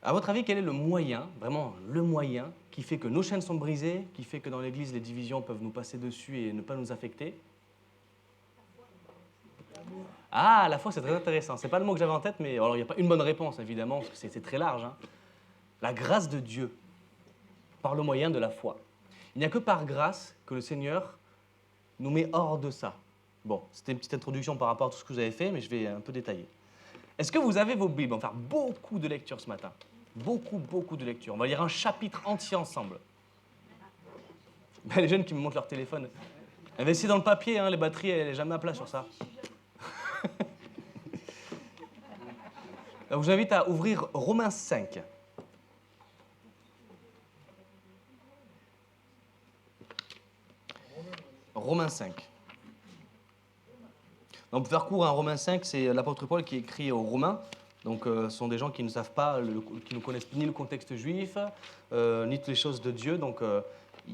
À votre avis, quel est le moyen, vraiment le moyen, qui fait que nos chaînes sont brisées, qui fait que dans l'Église, les divisions peuvent nous passer dessus et ne pas nous affecter? Ah, la foi, c'est très intéressant. C'est pas le mot que j'avais en tête, mais alors il n'y a pas une bonne réponse, évidemment, parce que c'est très large, hein. La grâce de Dieu, par le moyen de la foi. Il n'y a que par grâce que le Seigneur nous met hors de ça. Bon, c'était une petite introduction par rapport à tout ce que vous avez fait, mais je vais un peu détailler. Est-ce que vous avez vos Bibles? On va faire beaucoup de lectures ce matin. Beaucoup de lectures. On va lire un chapitre entier ensemble. Ben, les jeunes qui me montrent leur téléphone. Investissez dans le papier, hein, les batteries, elle n'est jamais à plat sur ça. Alors, je vous invite à ouvrir Romains 5. Romains 5. Donc, pour faire court, Romains 5, c'est l'apôtre Paul qui écrit aux Romains. Donc, ce sont des gens qui ne savent pas, qui ne connaissent ni le contexte juif, ni toutes les choses de Dieu. Donc,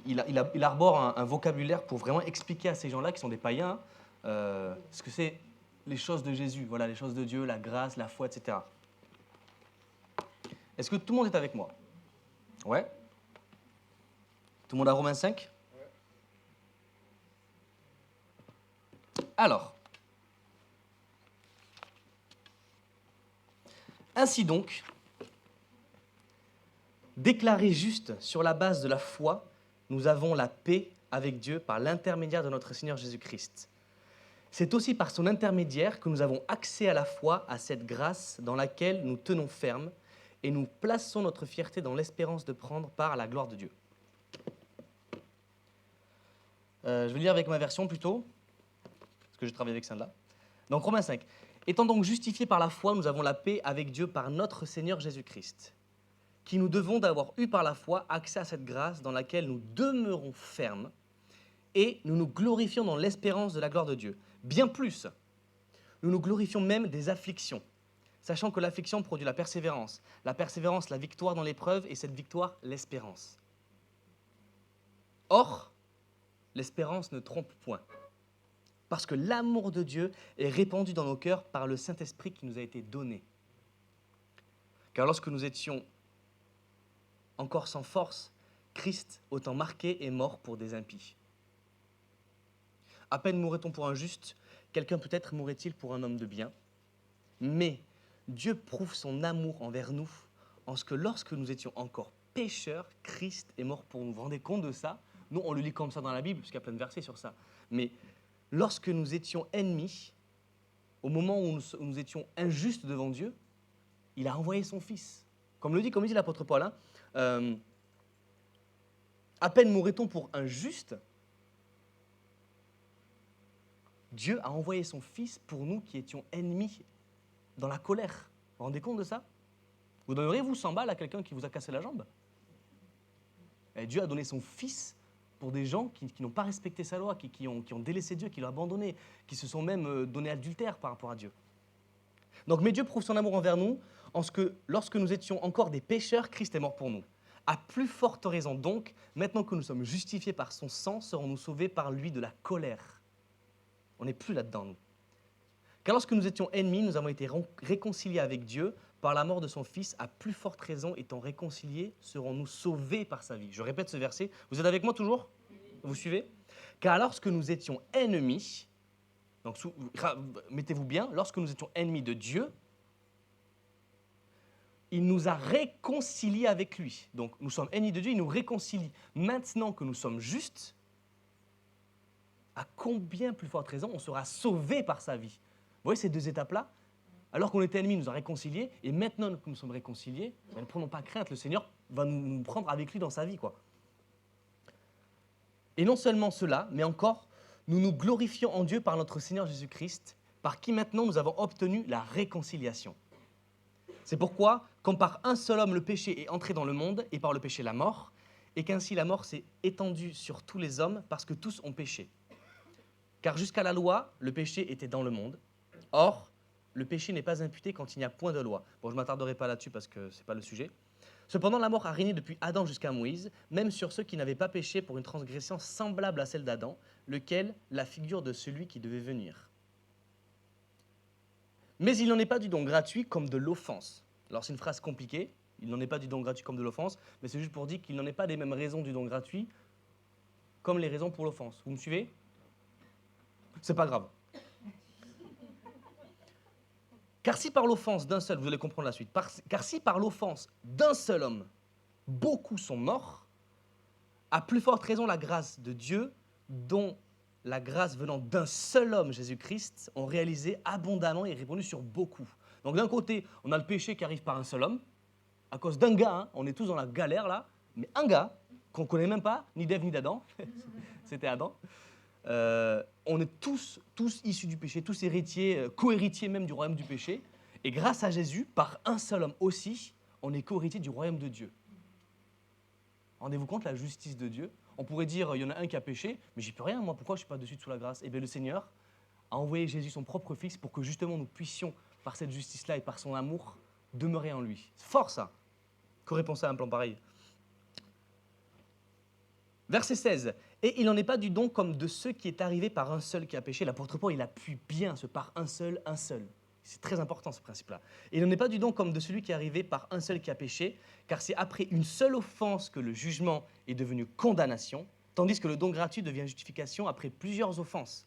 il arbore un vocabulaire pour vraiment expliquer à ces gens-là, qui sont des païens, ce que c'est les choses de Jésus, voilà, les choses de Dieu, la grâce, la foi, etc. Est-ce que tout le monde est avec moi? Ouais? Tout le monde a Romains 5? Alors, ainsi donc, déclarés justes sur la base de la foi, nous avons la paix avec Dieu par l'intermédiaire de notre Seigneur Jésus-Christ. C'est aussi par son intermédiaire que nous avons accès à la foi, à cette grâce dans laquelle nous tenons ferme et nous plaçons notre fierté dans l'espérance de prendre part à la gloire de Dieu. Je vais lire avec ma version plutôt, parce que je travaille avec celle-là. Donc Romains 5. Étant donc justifiés par la foi, nous avons la paix avec Dieu par notre Seigneur Jésus-Christ, qui nous devons d'avoir eu par la foi accès à cette grâce dans laquelle nous demeurons fermes et nous nous glorifions dans l'espérance de la gloire de Dieu. Bien plus, nous nous glorifions même des afflictions, sachant que l'affliction produit la persévérance, la victoire dans l'épreuve, et cette victoire, l'espérance. Or, l'espérance ne trompe point, parce que l'amour de Dieu est répandu dans nos cœurs par le Saint-Esprit qui nous a été donné. Car lorsque nous étions encore sans force, Christ, autant marqué, est mort pour des impies. À peine mourrait-on pour un juste, quelqu'un peut-être mourrait-il pour un homme de bien. Mais Dieu prouve son amour envers nous en ce que lorsque nous étions encore pécheurs, Christ est mort pour nous. Vous vous rendez compte de ça? Nous, on le lit comme ça dans la Bible, parce qu'il y a plein de versets sur ça. Mais lorsque nous étions ennemis, au moment où nous étions injustes devant Dieu, il a envoyé son Fils. Comme le dit l'apôtre Paul, hein, à peine mourrait-on pour un juste, Dieu a envoyé son Fils pour nous qui étions ennemis dans la colère. Vous vous rendez compte de ça? Vous donneriez-vous 100 balles à quelqu'un qui vous a cassé la jambe? Et Dieu a donné son Fils pour des gens qui n'ont pas respecté sa loi, qui ont délaissé Dieu, qui l'ont abandonné, qui se sont même donnés adultère par rapport à Dieu. Donc, mais Dieu prouve son amour envers nous en ce que, lorsque nous étions encore des pécheurs, Christ est mort pour nous. À plus forte raison donc, maintenant que nous sommes justifiés par son sang, serons-nous sauvés par lui de la colère. On n'est plus là-dedans, nous. Car lorsque nous étions ennemis, nous avons été réconciliés avec Dieu par la mort de son Fils. À plus forte raison, étant réconciliés, serons-nous sauvés par sa vie. Je répète ce verset. Vous êtes avec moi toujours? Vous suivez? Car lorsque nous étions ennemis, donc mettez-vous bien, lorsque nous étions ennemis de Dieu, il nous a réconciliés avec lui. Donc nous sommes ennemis de Dieu, il nous réconcilie. Maintenant que nous sommes justes, à combien plus forte raison on sera sauvés par sa vie? Vous voyez ces deux étapes-là? Alors qu'on était ennemis, il nous a réconciliés, et maintenant que nous sommes réconciliés, ne prenons pas crainte, le Seigneur va nous prendre avec lui dans sa vie, quoi. Et non seulement cela, mais encore, nous nous glorifions en Dieu par notre Seigneur Jésus-Christ, par qui maintenant nous avons obtenu la réconciliation. C'est pourquoi, comme par un seul homme le péché est entré dans le monde, et par le péché la mort, et qu'ainsi la mort s'est étendue sur tous les hommes, parce que tous ont péché. Car jusqu'à la loi, le péché était dans le monde. Or, le péché n'est pas imputé quand il n'y a point de loi. Bon, je ne m'attarderai pas là-dessus parce que ce n'est pas le sujet. Cependant, la mort a régné depuis Adam jusqu'à Moïse, même sur ceux qui n'avaient pas péché pour une transgression semblable à celle d'Adam, lequel la figure de celui qui devait venir. Mais il n'en est pas du don gratuit comme de l'offense. Alors c'est une phrase compliquée. Il n'en est pas du don gratuit comme de l'offense, mais c'est juste pour dire qu'il n'en est pas des mêmes raisons du don gratuit comme les raisons pour l'offense. Vous me suivez? C'est pas grave. Car si par l'offense d'un seul, vous allez comprendre la suite, car si par l'offense d'un seul homme, beaucoup sont morts, à plus forte raison la grâce de Dieu, dont la grâce venant d'un seul homme, Jésus-Christ, ont réalisé abondamment et répandu sur beaucoup. Donc d'un côté, on a le péché qui arrive par un seul homme, à cause d'un gars, hein, on est tous dans la galère là, mais un gars, qu'on ne connaît même pas, ni d'Ève ni d'Adam, c'était Adam, on est tous issus du péché, tous héritiers, co-héritiers même du royaume du péché, et grâce à Jésus, par un seul homme aussi, on est co-héritier du royaume de Dieu. Rendez-vous compte la justice de Dieu? On pourrait dire, il y en a un qui a péché, mais j'y peux rien, moi, pourquoi je ne suis pas dessus sous la grâce? Eh bien, le Seigneur a envoyé Jésus, son propre Fils, pour que justement nous puissions, par cette justice-là et par son amour, demeurer en lui. C'est fort, ça. Qu'aurait pensé à un plan pareil? Verset 16. « Et il n'en est pas du don comme de ceux qui est arrivé par un seul qui a péché. » L'apôtre Paul, il appuie bien ce par un seul, un seul. C'est très important, ce principe-là. « Et il n'en est pas du don comme de celui qui est arrivé par un seul qui a péché, car c'est après une seule offense que le jugement est devenu condamnation, tandis que le don gratuit devient justification après plusieurs offenses.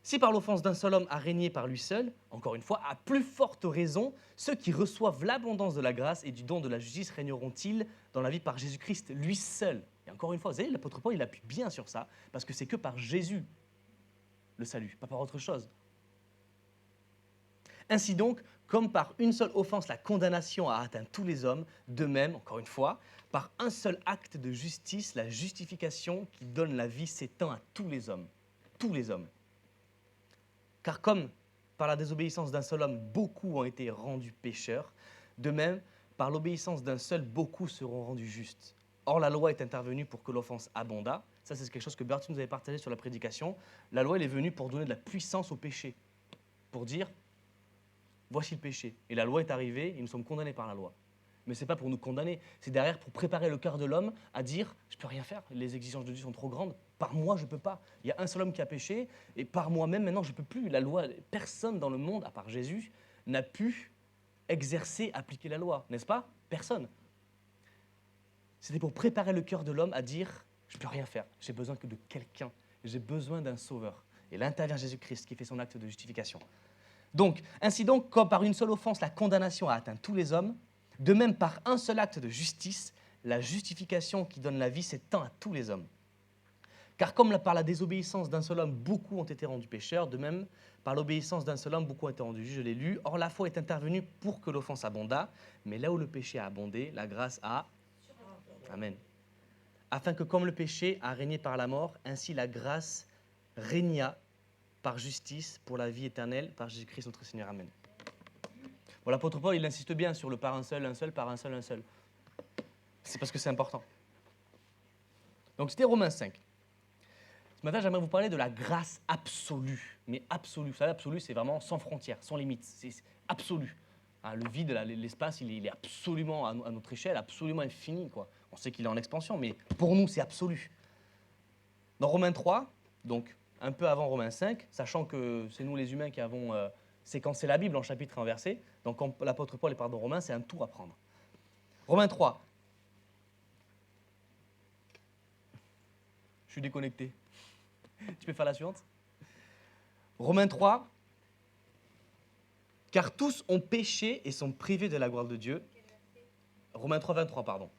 Si par l'offense d'un seul homme a régné par lui seul, encore une fois, à plus forte raison, ceux qui reçoivent l'abondance de la grâce et du don de la justice régneront-ils dans la vie par Jésus-Christ, lui seul. » Et encore une fois, vous savez, l'apôtre Paul, il appuie bien sur ça, parce que c'est que par Jésus le salut, pas par autre chose. Ainsi donc, comme par une seule offense, la condamnation a atteint tous les hommes, de même, encore une fois, par un seul acte de justice, la justification qui donne la vie s'étend à tous les hommes. Tous les hommes. Car comme par la désobéissance d'un seul homme, beaucoup ont été rendus pécheurs, de même, par l'obéissance d'un seul, beaucoup seront rendus justes. Or, la loi est intervenue pour que l'offense abondât. Ça, c'est quelque chose que Bertie nous avait partagé sur la prédication. La loi, elle est venue pour donner de la puissance au péché, pour dire, voici le péché. Et la loi est arrivée, et nous sommes condamnés par la loi. Mais ce n'est pas pour nous condamner, c'est derrière pour préparer le cœur de l'homme à dire, je ne peux rien faire, les exigences de Dieu sont trop grandes, par moi, je ne peux pas. Il y a un seul homme qui a péché, et par moi-même, maintenant, je ne peux plus. La loi, personne dans le monde, à part Jésus, n'a pu exercer, appliquer la loi, n'est-ce pas? Personne. C'était pour préparer le cœur de l'homme à dire, je ne peux rien faire, j'ai besoin que de quelqu'un, j'ai besoin d'un sauveur. Et là intervient Jésus-Christ qui fait son acte de justification. Donc, ainsi donc, comme par une seule offense, la condamnation a atteint tous les hommes, de même par un seul acte de justice, la justification qui donne la vie s'étend à tous les hommes. Car comme par la désobéissance d'un seul homme, beaucoup ont été rendus pécheurs, de même, par l'obéissance d'un seul homme, beaucoup ont été rendus justes, je l'ai lu. Or, la foi est intervenue pour que l'offense abondât, mais là où le péché a abondé, la grâce a... Amen. Afin que comme le péché a régné par la mort, ainsi la grâce régna par justice pour la vie éternelle, par Jésus-Christ notre Seigneur. Amen. Bon, l'apôtre Paul, il insiste bien sur le par un seul, par un seul, un seul. C'est parce que c'est important. Donc, c'était Romains 5. Ce matin, j'aimerais vous parler de la grâce absolue. Mais absolue. Vous savez, absolue, c'est vraiment sans frontières, sans limites. C'est absolu. Hein, le vide, l'espace, il est absolument, à notre échelle, absolument infini, quoi. On sait qu'il est en expansion, mais pour nous, c'est absolu. Dans Romains 3, donc un peu avant Romains 5, sachant que c'est nous les humains qui avons séquencé la Bible en chapitres et en versets, donc quand l'apôtre Paul est dans Romains, c'est un tour à prendre. Romains 3. Je suis déconnecté. Tu peux faire la suivante? Romains 3. Car tous ont péché et sont privés de la gloire de Dieu. Romains 3, 23, pardon.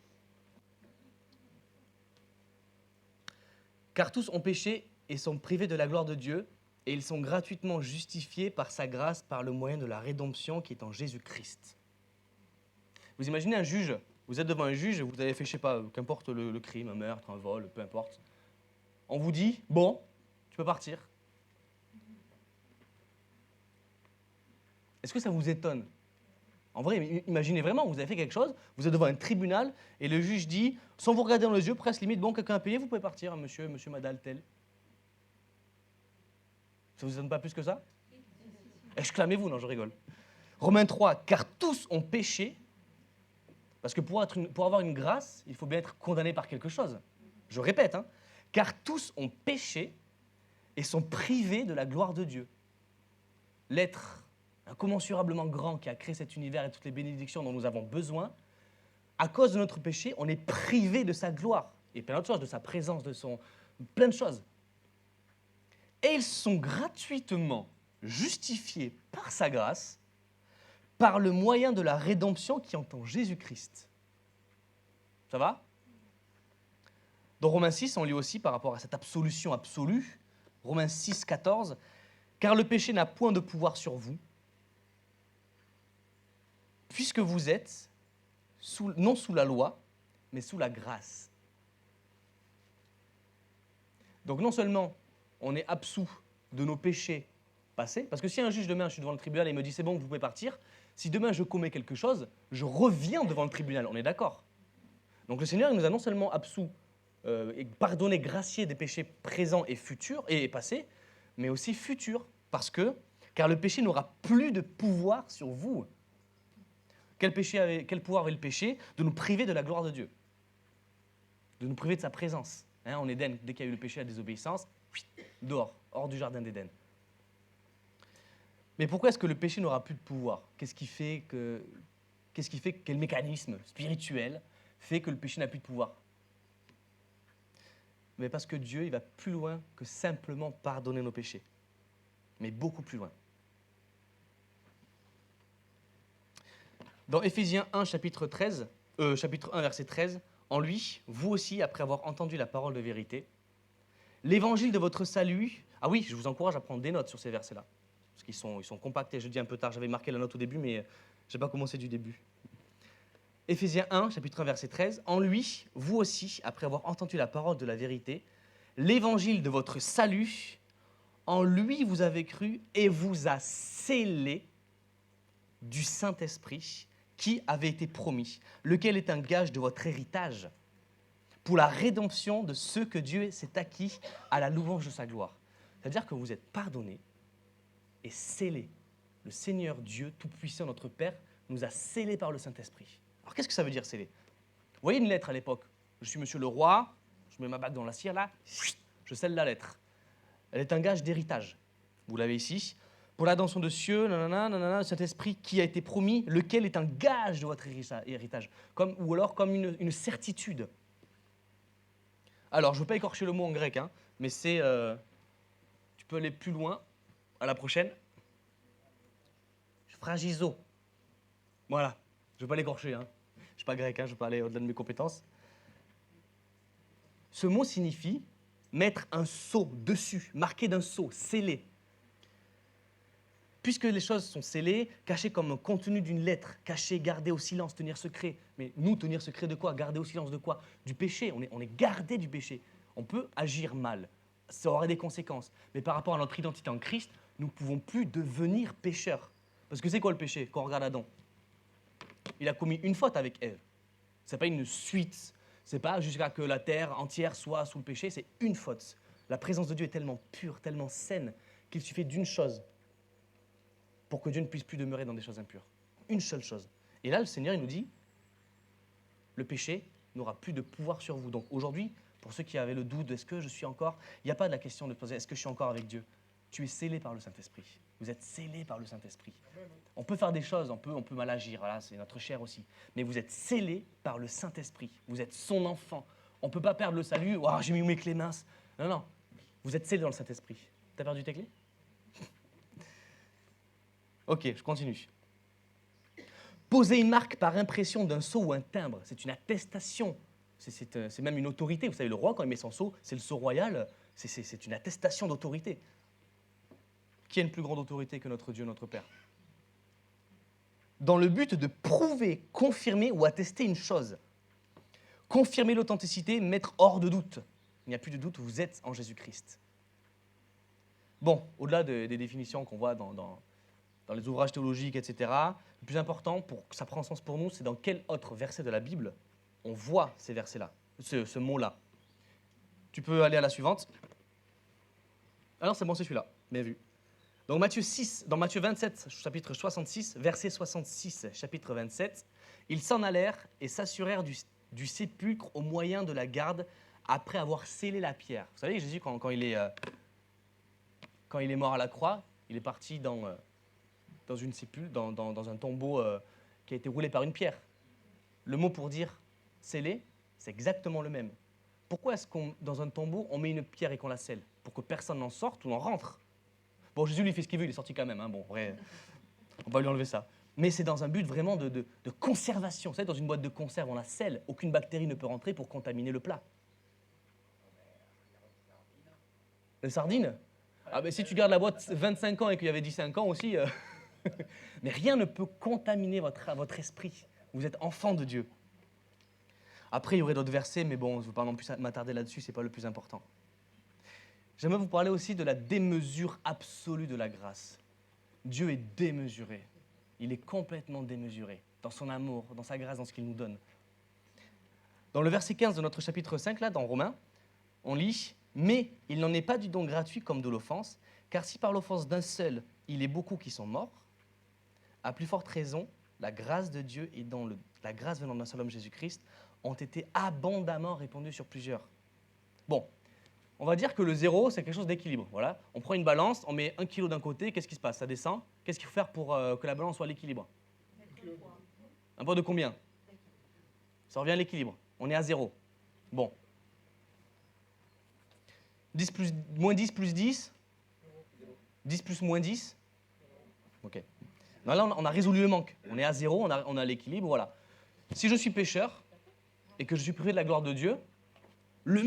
Car tous ont péché et sont privés de la gloire de Dieu, et ils sont gratuitement justifiés par sa grâce, par le moyen de la rédemption qui est en Jésus-Christ. Vous imaginez un juge, vous êtes devant un juge, vous avez fait, je ne sais pas, qu'importe le crime, un meurtre, un vol, peu importe. On vous dit, bon, tu peux partir. Est-ce que ça vous étonne? En vrai, imaginez vraiment, vous avez fait quelque chose, vous êtes devant un tribunal, et le juge dit, sans vous regarder dans les yeux, presque limite, bon, quelqu'un a payé, vous pouvez partir, monsieur, madame, tel. Ça vous étonne pas plus que ça? Exclamez-vous, non, je rigole. Romains 3, car tous ont péché, parce que pour avoir une grâce, il faut bien être condamné par quelque chose. Je répète, hein, car tous ont péché et sont privés de la gloire de Dieu. L'être incommensurablement grand qui a créé cet univers et toutes les bénédictions dont nous avons besoin à cause de notre péché, on est privé de sa gloire. Et plein d'autres choses, de sa présence, plein de choses. Et ils sont gratuitement justifiés par sa grâce, par le moyen de la rédemption qui est en Jésus-Christ. Ça va? Dans Romains 6, on lit aussi par rapport à cette absolution absolue, Romains 6, 14, « Car le péché n'a point de pouvoir sur vous, puisque vous êtes non sous la loi, mais sous la grâce. » Donc non seulement on est absous de nos péchés passés, parce que si un juge demain, je suis devant le tribunal et il me dit « c'est bon, vous pouvez partir », si demain je commets quelque chose, je reviens devant le tribunal, on est d'accord? Donc le Seigneur il nous a non seulement absous et pardonné, gracié des péchés présents et futurs et passés, mais aussi futurs, car le péché n'aura plus de pouvoir sur vous. Quel pouvoir avait le péché? De nous priver de la gloire de Dieu, de nous priver de sa présence. En Éden, dès qu'il y a eu le péché à la désobéissance, dehors, hors du jardin d'Éden. Mais pourquoi est-ce que le péché n'aura plus de pouvoir? Qu'est-ce qui fait, quel mécanisme spirituel fait que le péché n'a plus de pouvoir? Mais parce que Dieu, il va plus loin que simplement pardonner nos péchés, mais beaucoup plus loin. Dans Éphésiens 1, chapitre 1, verset 13, « En lui, vous aussi, après avoir entendu la parole de vérité, l'évangile de votre salut... » Ah oui, je vous encourage à prendre des notes sur ces versets-là, parce qu'ils sont compactés. Je dis un peu tard, j'avais marqué la note au début, mais je n'ai pas commencé du début. Éphésiens 1, chapitre 1, verset 13, « En lui, vous aussi, après avoir entendu la parole de la vérité, l'évangile de votre salut, en lui vous avez cru et vous a scellé du Saint-Esprit qui avait été promis, lequel est un gage de votre héritage pour la rédemption de ceux que Dieu s'est acquis à la louange de sa gloire. » C'est-à-dire que vous êtes pardonnés et scellés. Le Seigneur Dieu Tout-Puissant, notre Père, nous a scellés par le Saint-Esprit. Alors qu'est-ce que ça veut dire sceller? Vous voyez une lettre à l'époque. Je suis monsieur le roi, je mets ma bague dans la cire là, je scelle la lettre. Elle est un gage d'héritage. Vous l'avez ici. Pour l'adoption de cieux, le Saint-Esprit qui a été promis, lequel est un gage de votre héritage. Ou alors comme une certitude. Alors, je ne veux pas écorcher le mot en grec, mais c'est... tu peux aller plus loin. À la prochaine. Phragizo. Voilà. Je ne veux pas l'écorcher. Je ne suis pas grec, je ne veux pas aller au-delà de mes compétences. Ce mot signifie mettre un sceau dessus, marqué d'un sceau, scellé. Puisque les choses sont scellées, cachées comme un contenu d'une lettre, cachées, gardées au silence, tenir secret. Mais nous, tenir secret de quoi? Garder au silence de quoi? Du péché. On est gardé du péché. On peut agir mal. Ça aurait des conséquences. Mais par rapport à notre identité en Christ, nous ne pouvons plus devenir pécheurs. Parce que c'est quoi le péché? Quand on regarde Adam, il a commis une faute avec Ève. Ce n'est pas une suite. Ce n'est pas jusqu'à que la terre entière soit sous le péché. C'est une faute. La présence de Dieu est tellement pure, tellement saine, qu'il suffit d'une chose pour que Dieu ne puisse plus demeurer dans des choses impures. Une seule chose. Et là, le Seigneur, il nous dit, le péché n'aura plus de pouvoir sur vous. Donc aujourd'hui, pour ceux qui avaient le doute, est-ce que je suis encore... Il n'y a pas de la question de poser, est-ce que je suis encore avec Dieu? Tu es scellé par le Saint-Esprit. Vous êtes scellé par le Saint-Esprit. On peut faire des choses, on peut mal agir, voilà, c'est notre chair aussi. Mais vous êtes scellé par le Saint-Esprit. Vous êtes son enfant. On ne peut pas perdre le salut. Oh, j'ai mis mes clés minces. Non. Vous êtes scellé dans le Saint-Esprit. T'as perdu tes clés? Ok, je continue. Poser une marque par impression d'un sceau ou un timbre, c'est une attestation. C'est même une autorité. Vous savez, le roi, quand il met son sceau, c'est le sceau royal, c'est une attestation d'autorité. Qui a une plus grande autorité que notre Dieu, notre Père? Dans le but de prouver, confirmer ou attester une chose. Confirmer l'authenticité, mettre hors de doute. Il n'y a plus de doute, vous êtes en Jésus-Christ. Bon, au-delà des définitions qu'on voit dans les ouvrages théologiques, etc., le plus important, pour que ça prenne sens pour nous, c'est dans quel autre verset de la Bible on voit ces versets-là, ce mot-là. Tu peux aller à la suivante. Ah non, c'est bon, c'est celui-là. Bien vu. Donc dans Matthieu 27, chapitre 66, verset 66, chapitre 27, « Ils s'en allèrent et s'assurèrent du sépulcre au moyen de la garde après avoir scellé la pierre. » Vous savez, Jésus, quand il est mort à la croix, il est parti dans un tombeau qui a été roulé par une pierre. le mot pour dire sceller, c'est exactement le même. Pourquoi est-ce qu'on, dans un tombeau, on met une pierre et qu'on la scelle? Pour que personne n'en sorte ou n'en rentre. Bon, Jésus lui fait ce qu'il veut, il est sorti quand même. Bon, vrai, on va lui enlever ça. Mais c'est dans un but vraiment de conservation. Vous savez, dans une boîte de conserve, on la scelle. Aucune bactérie ne peut rentrer pour contaminer le plat. Les sardines? Ah ben si tu gardes la boîte 25 ans et qu'il y avait 15 ans aussi... Mais rien ne peut contaminer votre esprit. Vous êtes enfant de Dieu. Après, il y aurait d'autres versets, mais bon, je ne veux pas non plus m'attarder là-dessus, ce n'est pas le plus important. J'aimerais vous parler aussi de la démesure absolue de la grâce. Dieu est démesuré. Il est complètement démesuré dans son amour, dans sa grâce, dans ce qu'il nous donne. Dans le verset 15 de notre chapitre 5, là, dans Romains, on lit « Mais il n'en est pas du don gratuit comme de l'offense, car si par l'offense d'un seul, il est beaucoup qui sont morts, à plus forte raison, la grâce de Dieu et la grâce venant d'un seul homme, Jésus-Christ, ont été abondamment répandues sur plusieurs. » Bon, on va dire que le zéro, c'est quelque chose d'équilibre. Voilà. On prend une balance, on met 1 kilo d'un côté, qu'est-ce qui se passe? Ça descend. Qu'est-ce qu'il faut faire pour que la balance soit à l'équilibre? Un poids de combien? Ça revient à l'équilibre. On est à 0. Bon. 10 plus, moins 10 plus 10 10 plus moins 10. Ok. Non, là, on a résolu le manque. On est à 0, on a l'équilibre, voilà. Si je suis pécheur et que je suis privé de la gloire de Dieu, le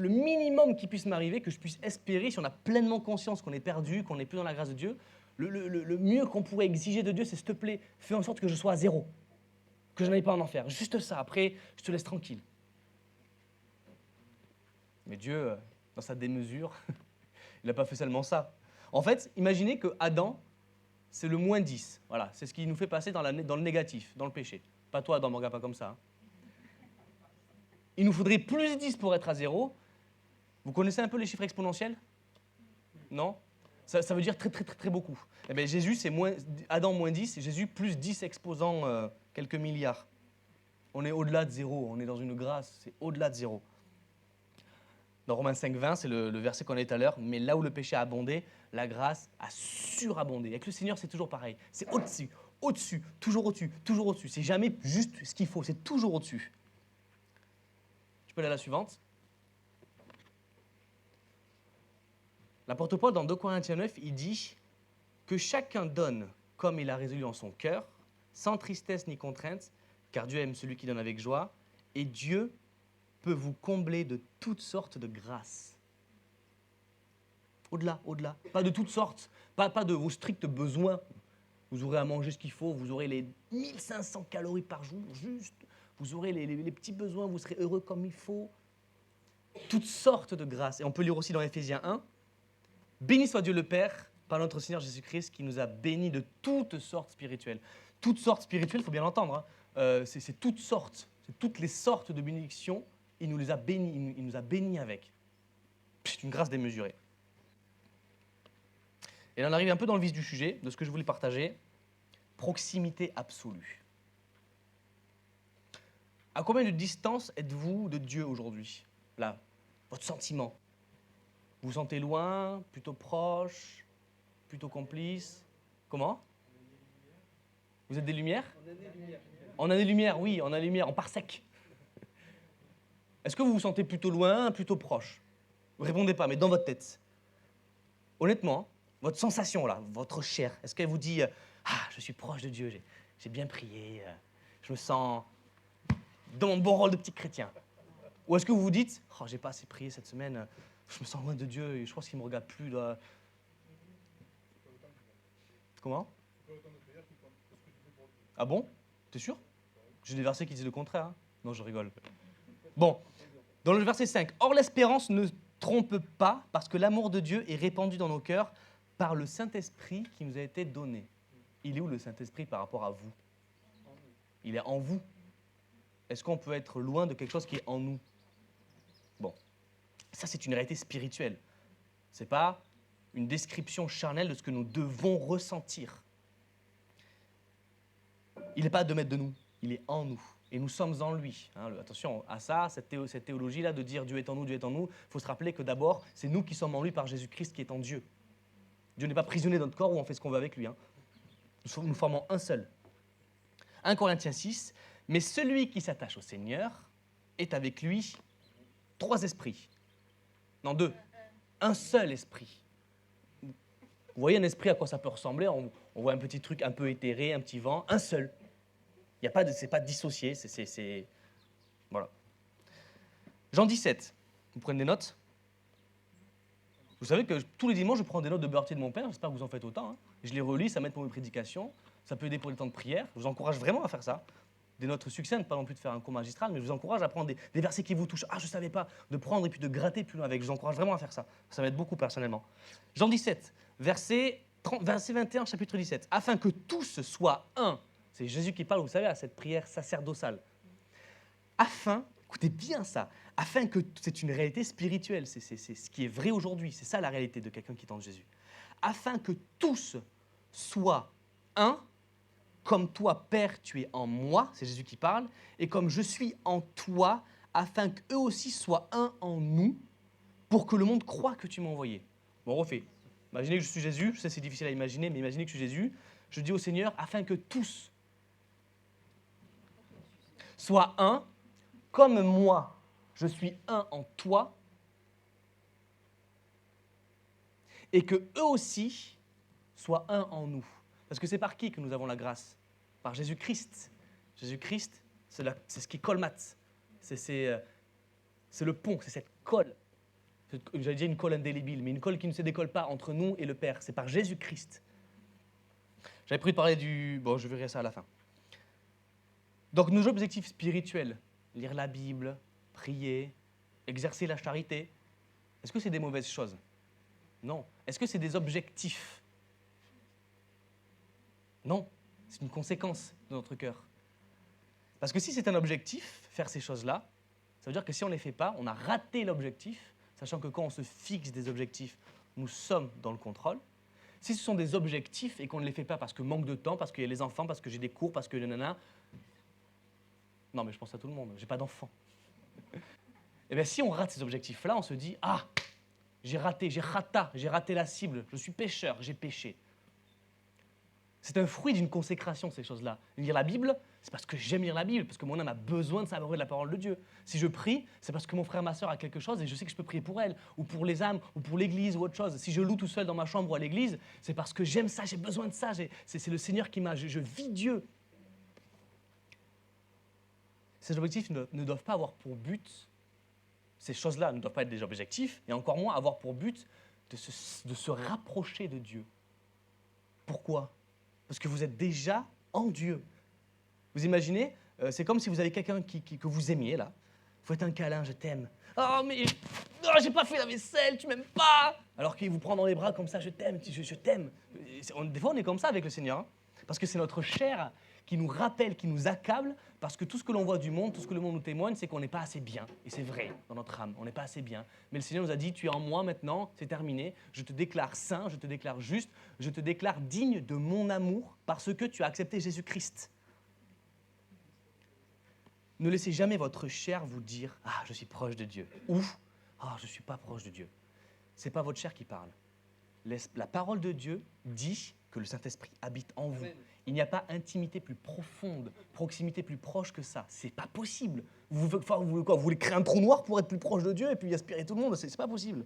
minimum qui puisse m'arriver, que je puisse espérer, si on a pleinement conscience qu'on est perdu, qu'on n'est plus dans la grâce de Dieu, le mieux qu'on pourrait exiger de Dieu, c'est s'il te plaît, fais en sorte que je sois à 0, que je n'aille pas en enfer. Juste ça, après, je te laisse tranquille. Mais Dieu, dans sa démesure, il n'a pas fait seulement ça. En fait, imaginez que Adam, c'est le moins 10. Voilà, c'est ce qui nous fait passer dans le négatif, dans le péché. Pas toi, Adam, ne regarde pas comme ça. Hein. Il nous faudrait plus 10 pour être à 0. Vous connaissez un peu les chiffres exponentiels? Non? Ça veut dire très, très, très, très beaucoup. Eh bien, Jésus, c'est Adam moins 10, et Jésus plus 10 exposant quelques milliards. On est au-delà de 0, on est dans une grâce, c'est au-delà de 0. Dans Romains 5, 20, c'est le verset qu'on a dit tout à l'heure, mais là où le péché a abondé, la grâce a surabondé. Avec le Seigneur, c'est toujours pareil. C'est au-dessus, au-dessus, toujours au-dessus, toujours au-dessus. C'est jamais juste ce qu'il faut, c'est toujours au-dessus. Tu peux aller à la suivante. L'apôtre Paul, dans 2 Corinthiens 9, il dit que chacun donne comme il a résolu en son cœur, sans tristesse ni contrainte, car Dieu aime celui qui donne avec joie, et Dieu peut vous combler de toutes sortes de grâces. Au-delà. Pas de toutes sortes, pas de vos stricts besoins. Vous aurez à manger ce qu'il faut, vous aurez les 1500 calories par jour, juste. Vous aurez les petits besoins, vous serez heureux comme il faut. Toutes sortes de grâces. Et on peut lire aussi dans Éphésiens 1, « Béni soit Dieu le Père, par notre Seigneur Jésus-Christ, qui nous a bénis de toutes sortes spirituelles. » Toutes sortes spirituelles, il faut bien l'entendre. Hein. C'est toutes sortes, c'est toutes les sortes de bénédictions. Il nous les a bénis, il nous a bénis avec. C'est une grâce démesurée. Et là, on arrive un peu dans le vif du sujet, de ce que je voulais partager. Proximité absolue. À combien de distance êtes-vous de Dieu aujourd'hui? Là, votre sentiment. Vous vous sentez loin, plutôt proche, plutôt complice? Comment? Vous êtes des lumières? On a des lumières, oui, on a des lumières, on part sec. Est-ce que vous vous sentez plutôt loin, plutôt proche? Vous ne répondez pas, mais dans votre tête. Honnêtement, votre sensation là, votre chair, est-ce qu'elle vous dit « Ah, je suis proche de Dieu, j'ai bien prié, je me sens dans mon bon rôle de petit chrétien ». Ou est-ce que vous vous dites « Oh, j'ai pas assez prié cette semaine, je me sens loin de Dieu et je pense qu'il ne me regarde plus là. » Comment? Ah bon? T'es sûr? J'ai des versets qui disent le contraire. Hein? Non, je rigole. Bon, dans le verset 5, « Or l'espérance ne trompe pas, parce que l'amour de Dieu est répandu dans nos cœurs par le Saint-Esprit qui nous a été donné. » Il est où le Saint-Esprit par rapport à vous? Il est en vous. Est-ce qu'on peut être loin de quelque chose qui est en nous? Bon, ça c'est une réalité spirituelle. Ce n'est pas une description charnelle de ce que nous devons ressentir. Il n'est pas à 2 mètres de nous, il est en nous. Et nous sommes en lui. Hein, attention à ça, cette théologie-là de dire Dieu est en nous, Dieu est en nous. Il faut se rappeler que d'abord, c'est nous qui sommes en lui par Jésus-Christ qui est en Dieu. Dieu n'est pas prisonnier de notre corps où on fait ce qu'on veut avec lui. Hein. Nous formons un seul. 1 Corinthiens 6, Mais celui qui s'attache au Seigneur est avec lui 3 esprits. Non, 2. Un seul esprit. Vous voyez un esprit à quoi ça peut ressembler? On voit un petit truc un peu éthéré, un petit vent, un seul. Il y a pas de, c'est pas dissocié, c'est... Voilà. Jean 17. Vous prenez des notes? Vous savez que tous les dimanches, je prends des notes de Berthier de mon père. J'espère que vous en faites autant. Hein. Je les relis, ça m'aide pour mes prédications. Ça peut aider pour les temps de prière. Je vous encourage vraiment à faire ça. Des notes succinctes, pas non plus de faire un cours magistral, mais je vous encourage à prendre des versets qui vous touchent. Ah, je ne savais pas. De prendre et puis de gratter plus loin avec. Je vous encourage vraiment à faire ça. Ça m'aide beaucoup personnellement. Jean 17, verset 21, chapitre 17. Afin que tous soient un. C'est Jésus qui parle, vous savez, à cette prière sacerdotale. Afin, écoutez bien ça, afin que, c'est une réalité spirituelle, c'est ce qui est vrai aujourd'hui, c'est ça la réalité de quelqu'un qui tente Jésus. Afin que tous soient un, comme toi, Père, tu es en moi, c'est Jésus qui parle, et comme je suis en toi, afin qu'eux aussi soient un en nous, pour que le monde croie que tu m'as envoyé. Bon, on refait. Imaginez que je suis Jésus, je sais c'est difficile à imaginer, mais imaginez que je suis Jésus, je dis au Seigneur, afin que tous soient un, comme moi, je suis un en toi, et que eux aussi soient un en nous. Parce que c'est par qui que nous avons la grâce? Par Jésus-Christ. Jésus-Christ, c'est ce qui colmate. C'est le pont, c'est cette colle. J'allais dire une colle indélébile, mais une colle qui ne se décolle pas entre nous et le Père. C'est par Jésus-Christ. J'avais prévu de parler du... Bon, je verrai ça à la fin. Donc nos objectifs spirituels, lire la Bible, prier, exercer la charité, est-ce que c'est des mauvaises choses? Non. Est-ce que c'est des objectifs? Non. C'est une conséquence de notre cœur. Parce que si c'est un objectif, faire ces choses-là, ça veut dire que si on ne les fait pas, on a raté l'objectif, sachant que quand on se fixe des objectifs, nous sommes dans le contrôle. Si ce sont des objectifs et qu'on ne les fait pas parce que manque de temps, parce qu'il y a les enfants, parce que j'ai des cours, parce que nanana... Non, mais je pense à tout le monde, j'ai pas d'enfants. Eh bien, si on rate ces objectifs-là, on se dit « Ah, j'ai raté la cible, je suis pécheur, j'ai péché. » C'est un fruit d'une consécration, ces choses-là. Lire la Bible, c'est parce que j'aime lire la Bible, parce que mon âme a besoin de savourer de la parole de Dieu. Si je prie, c'est parce que mon frère, ma soeur a quelque chose et je sais que je peux prier pour elle, ou pour les âmes, ou pour l'église, ou autre chose. Si je loue tout seul dans ma chambre ou à l'église, c'est parce que j'aime ça, j'ai besoin de ça. C'est le Seigneur qui m'a... Je vis Dieu. Ces objectifs ne doivent pas avoir pour but... Ces choses-là ne doivent pas être des objectifs, et encore moins avoir pour but de se rapprocher de Dieu. Pourquoi? Parce que vous êtes déjà en Dieu. Vous imaginez, c'est comme si vous avez quelqu'un que vous aimiez, là. Vous faites un câlin, je t'aime. Oh, mais j'ai pas fait la vaisselle, tu m'aimes pas. Alors qu'il vous prend dans les bras comme ça, je t'aime, je t'aime. Des fois, on est comme ça avec le Seigneur. Hein, parce que c'est notre chair qui nous rappelle, qui nous accable, parce que tout ce que l'on voit du monde, tout ce que le monde nous témoigne, c'est qu'on n'est pas assez bien. Et c'est vrai, dans notre âme, on n'est pas assez bien. Mais le Seigneur nous a dit, tu es en moi maintenant, c'est terminé, je te déclare saint, je te déclare juste, je te déclare digne de mon amour, parce que tu as accepté Jésus-Christ. Ne laissez jamais votre chair vous dire, ah, je suis proche de Dieu, ou, ah, je ne suis pas proche de Dieu. Ce n'est pas votre chair qui parle. La parole de Dieu dit que le Saint-Esprit habite en vous. Il n'y a pas intimité plus profonde, proximité plus proche que ça. C'est pas possible. Vous voulez créer un trou noir pour être plus proche de Dieu et puis aspirer tout le monde? C'est pas possible.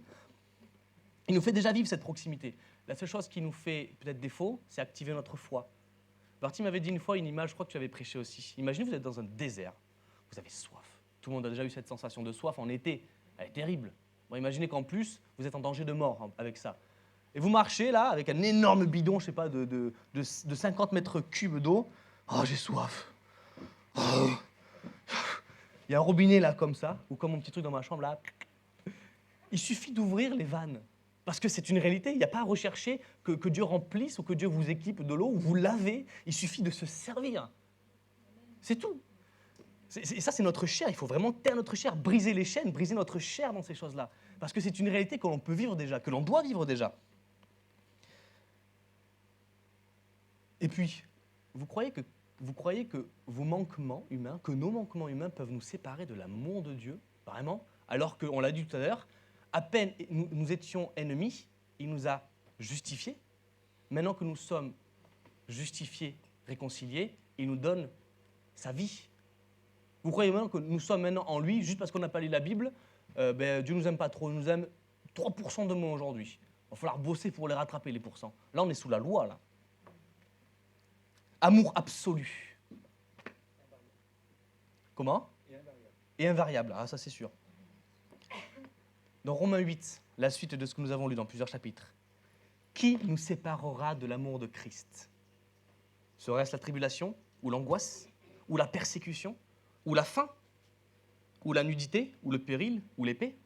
Il nous fait déjà vivre cette proximité. La seule chose qui nous fait peut-être défaut, c'est activer notre foi. Barty m'avait dit une fois une image, je crois que tu avais prêché aussi. Imaginez vous êtes dans un désert, vous avez soif. Tout le monde a déjà eu cette sensation de soif en été. Elle est terrible. Bon, imaginez qu'en plus, vous êtes en danger de mort avec ça. Et vous marchez là, avec un énorme bidon, je sais pas, de 50 mètres cubes d'eau. Oh, j'ai soif. Oh. Il y a un robinet là, comme ça, ou comme mon petit truc dans ma chambre là. Il suffit d'ouvrir les vannes. Parce que c'est une réalité, il n'y a pas à rechercher que Dieu remplisse ou que Dieu vous équipe de l'eau ou vous lavez. Il suffit de se servir. C'est tout. Et ça, c'est notre chair. Il faut vraiment taire notre chair, briser les chaînes, briser notre chair dans ces choses-là. Parce que c'est une réalité que l'on peut vivre déjà, que l'on doit vivre déjà. Et puis, vous croyez que vos manquements humains, que nos manquements humains peuvent nous séparer de l'amour de Dieu, vraiment? Alors qu'on l'a dit tout à l'heure, à peine nous étions ennemis, il nous a justifiés. Maintenant que nous sommes justifiés, réconciliés, il nous donne sa vie. Vous croyez maintenant que nous sommes maintenant en lui, juste parce qu'on n'a pas lu la Bible, Dieu nous aime pas trop, il nous aime 3% de moins aujourd'hui. Il va falloir bosser pour les rattraper, les pourcents. Là, on est sous la loi, là. Amour absolu. Comment? Et invariable. Ah, ça, c'est sûr. Dans Romains 8, la suite de ce que nous avons lu dans plusieurs chapitres. Qui nous séparera de l'amour de Christ? Serait-ce la tribulation, ou l'angoisse, ou la persécution, ou la faim, ou la nudité, ou le péril, ou l'épée?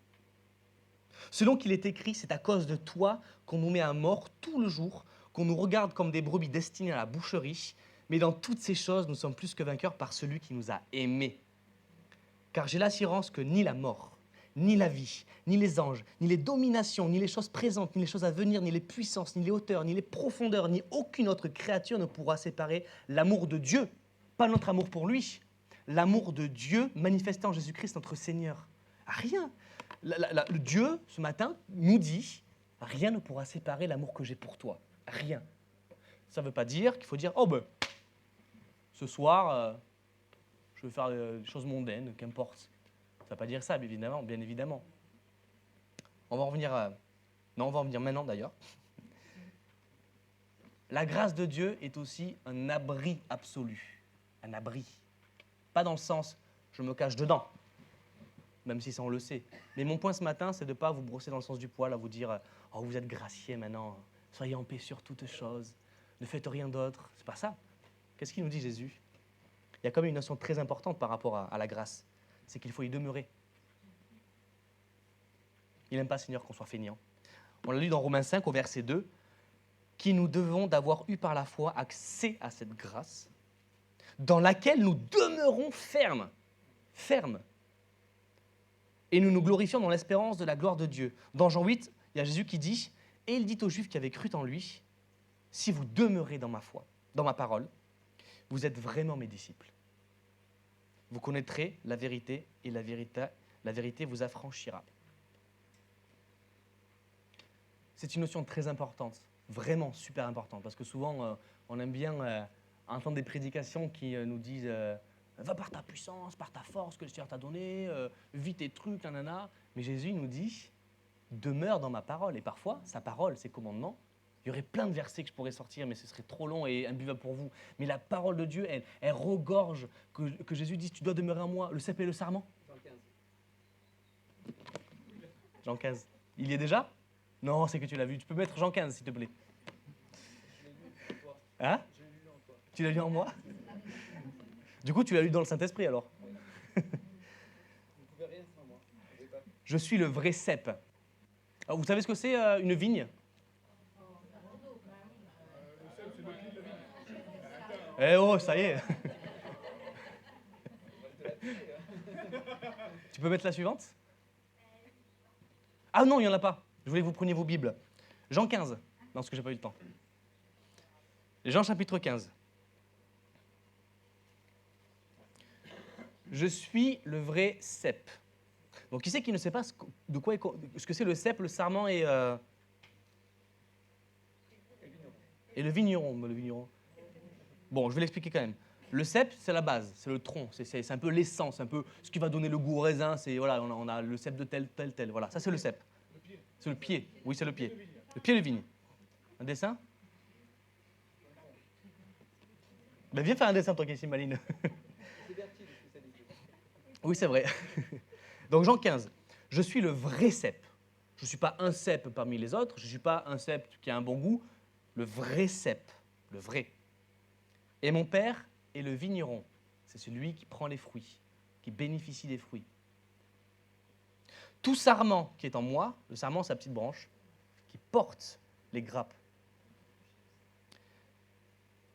Selon qu'il est écrit, c'est à cause de toi qu'on nous met à mort tout le jour, qu'on nous regarde comme des brebis destinées à la boucherie, mais dans toutes ces choses, nous sommes plus que vainqueurs par celui qui nous a aimés. Car j'ai l'assurance que ni la mort, ni la vie, ni les anges, ni les dominations, ni les choses présentes, ni les choses à venir, ni les puissances, ni les hauteurs, ni les profondeurs, ni aucune autre créature ne pourra séparer l'amour de Dieu. Pas notre amour pour lui, l'amour de Dieu manifesté en Jésus-Christ, notre Seigneur. Rien. Le Dieu, ce matin, nous dit, rien ne pourra séparer l'amour que j'ai pour toi. Rien. Ça ne veut pas dire qu'il faut dire, oh ben, ce soir, je vais faire des choses mondaines, qu'importe. Ça ne veut pas dire ça, bien évidemment. On va en revenir non, on va en venir maintenant d'ailleurs. La grâce de Dieu est aussi un abri absolu. Un abri. Pas dans le sens, je me cache dedans, même si ça on le sait. Mais mon point ce matin, c'est de ne pas vous brosser dans le sens du poil, à vous dire, oh vous êtes graciés maintenant, soyez en paix sur toutes choses, ne faites rien d'autre. C'est pas ça. Qu'est-ce qu'il nous dit Jésus? Il y a quand même une notion très importante par rapport à la grâce. C'est qu'il faut y demeurer. Il n'aime pas, Seigneur, qu'on soit feignant. On l'a lu dans Romains 5 au verset 2, qui nous devons d'avoir eu par la foi accès à cette grâce, dans laquelle nous demeurons fermes. Fermes. Et nous nous glorifions dans l'espérance de la gloire de Dieu. Dans Jean 8, il y a Jésus qui dit, et il dit aux Juifs qui avaient cru en lui, si vous demeurez dans ma foi, dans ma parole, vous êtes vraiment mes disciples. Vous connaîtrez la vérité et la vérité vous affranchira. C'est une notion très importante, vraiment super importante, parce que souvent, on aime bien entendre des prédications qui nous disent va par ta puissance, par ta force que le Seigneur t'a donné, vis tes trucs, nanana. Mais Jésus nous dit demeure dans ma parole. Et parfois, sa parole, ses commandements, il y aurait plein de versets que je pourrais sortir, mais ce serait trop long et imbuvable pour vous. Mais la parole de Dieu, elle regorge que Jésus dit tu dois demeurer en moi. Le cep et le sarment. Jean 15. Jean 15. Il y est déjà? Non, c'est que tu l'as vu. Tu peux mettre Jean 15, s'il te plaît. Je l'ai lu en toi. Hein? Je l'ai lu en toi. Tu l'as lu en moi? Du coup, tu l'as lu dans le Saint-Esprit, alors? Vous ne pouvez rien sans moi. Vous pas... Je suis le vrai cep. Alors, vous savez ce que c'est, une vigne? Eh oh, ça y est. Tu peux mettre la suivante? Ah non, il n'y en a pas. Je voulais que vous preniez vos Bibles. Jean 15. Non, parce que j'ai pas eu le temps. Jean chapitre 15. Je suis le vrai cep. Donc, qui c'est qui ne sait pas ce que c'est le cep, le sarment et le vigneron? Le vigneron. Bon, je vais l'expliquer quand même. Le cep, c'est la base, c'est le tronc, c'est un peu l'essence, un peu ce qui va donner le goût au raisin. C'est voilà, on a le cep de tel. Voilà, ça c'est le cep. C'est le pied. Oui, c'est le pied. Le pied de vigne. Un dessin? Ben, viens faire un dessin, toi qui es si maline. C'est Berthier, le spécialiste. Oui, c'est vrai. Donc, Jean 15. Je suis le vrai cep. Je ne suis pas un cep parmi les autres. Je ne suis pas un cep qui a un bon goût. Le vrai cep. Le vrai. Et mon père est le vigneron. C'est celui qui prend les fruits, qui bénéficie des fruits. Tout sarment qui est en moi, le sarment, c'est sa petite branche, qui porte les grappes.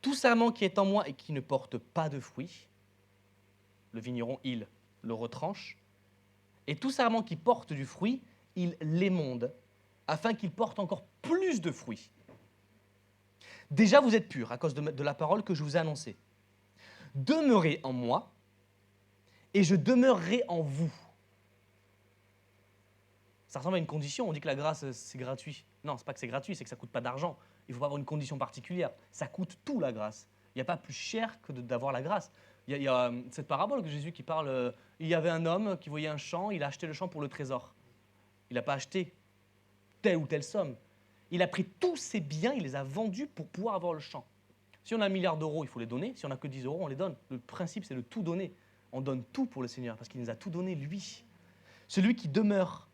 Tout sarment qui est en moi et qui ne porte pas de fruits, le vigneron, il le retranche. Et tout sarment qui porte du fruit, il l'émonde, afin qu'il porte encore plus de fruits. Déjà, vous êtes purs à cause de la parole que je vous ai annoncée. Demeurez en moi, et je demeurerai en vous. Ça ressemble à une condition. On dit que la grâce, c'est gratuit. Non, c'est pas que c'est gratuit, c'est que ça ne coûte pas d'argent. Il ne faut pas avoir une condition particulière. Ça coûte tout, la grâce. Il n'y a pas plus cher que d'avoir la grâce. Il y a cette parabole que Jésus qui parle, il y avait un homme qui voyait un champ, il a acheté le champ pour le trésor. Il n'a pas acheté telle ou telle somme. Il a pris tous ses biens, il les a vendus pour pouvoir avoir le champ. Si on a 1 milliard d'euros, il faut les donner. Si on n'a que 10 euros, on les donne. Le principe, c'est de tout donner. On donne tout pour le Seigneur parce qu'il nous a tout donné, lui. Celui qui demeure